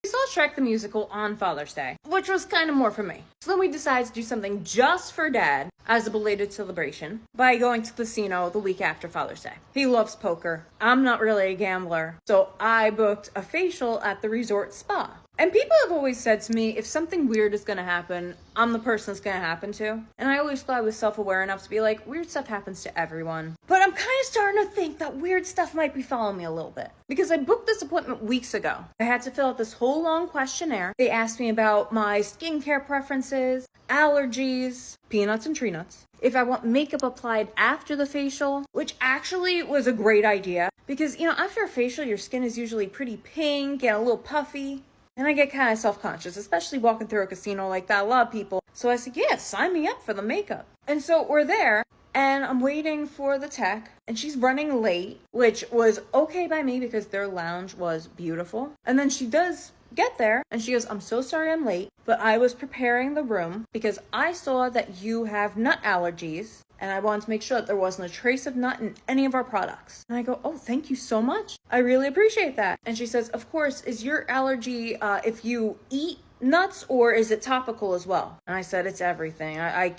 saw Shrek the Musical on Father's Day, which was kind of more for me. So then we decided to do something just for Dad as a belated celebration by going to the casino the week after Father's Day. He loves poker. I'm not really a gambler, so I booked a facial at the resort spa. And people have always said to me, if something weird is going to happen, I'm the person it's going to happen to. And I always thought I was self-aware enough to be like, weird stuff happens to everyone. But I'm kind of starting to think that weird stuff might be following me a little bit. Because I booked this appointment weeks ago. I had to fill out this whole long questionnaire. They asked me about my skincare preferences, allergies, peanuts and tree nuts, if I want makeup applied after the facial, which actually was a great idea. Because, after a facial, your skin is usually pretty pink and a little puffy. And I get kind of self-conscious, especially walking through a casino like that. A lot of people. So I said, yeah, sign me up for the makeup. And so we're there, and I'm waiting for the tech, and she's running late, which was okay by me because their lounge was beautiful. And then she does get there, and she goes, I'm so sorry I'm late, but I was preparing the room because I saw that you have nut allergies. And I wanted to make sure that there wasn't a trace of nut in any of our products. And I go, oh, thank you so much. I really appreciate that. And she says, of course, is your allergy if you eat nuts or is it topical as well? And I said, it's everything. I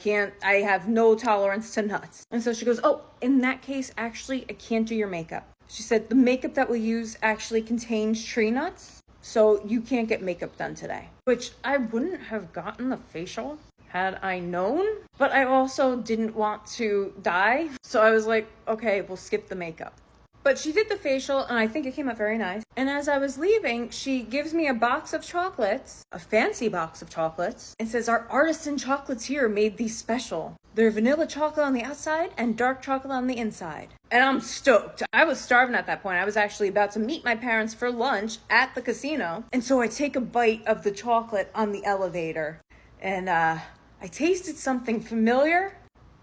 have no tolerance to nuts. And so she goes, oh, in that case, actually, I can't do your makeup. She said, the makeup that we use actually contains tree nuts. So you can't get makeup done today. Which I wouldn't have gotten the facial had I known, but I also didn't want to die. So I was like, okay, we'll skip the makeup. But she did the facial and I think it came out very nice. And as I was leaving, she gives me a box of chocolates, a fancy box of chocolates, and says, our artisan chocolates here made these special. They're vanilla chocolate on the outside and dark chocolate on the inside. And I'm stoked. I was starving at that point. I was actually about to meet my parents for lunch at the casino. And so I take a bite of the chocolate on the elevator. And I tasted something familiar,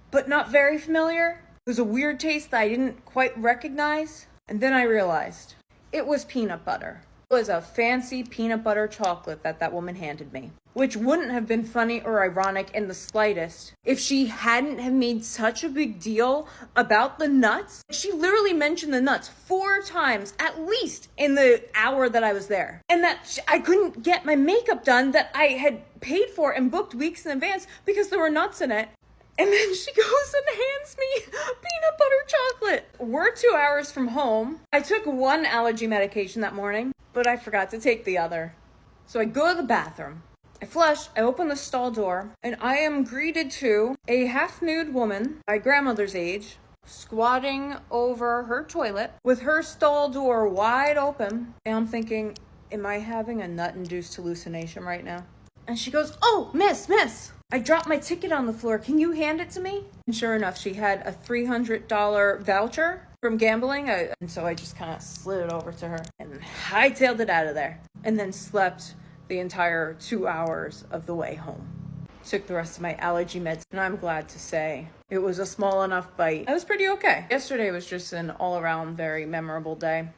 but not very familiar. It was a weird taste that I didn't quite recognize. And then I realized it was peanut butter. It was a fancy peanut butter chocolate that woman handed me, which wouldn't have been funny or ironic in the slightest if she hadn't have made such a big deal about the nuts. She literally mentioned the nuts 4 times, at least in the hour that I was there. And that I couldn't get my makeup done that I had paid for and booked weeks in advance because there were nuts in it. And then she goes and hands me peanut butter chocolate. We're 2 hours from home. I took 1 allergy medication that morning, but I forgot to take the other. So I go to the bathroom. I flush, I open the stall door, and I am greeted to a half-nude woman, my grandmother's age, squatting over her toilet with her stall door wide open. And I'm thinking, am I having a nut-induced hallucination right now? And she goes, oh, miss. I dropped my ticket on the floor. Can you hand it to me? And sure enough, she had a $300 voucher from gambling. And so I just kind of slid it over to her and hightailed it out of there. And then slept the entire 2 hours of the way home. Took the rest of my allergy meds. And I'm glad to say it was a small enough bite. I was pretty okay. Yesterday was just an all-around very memorable day.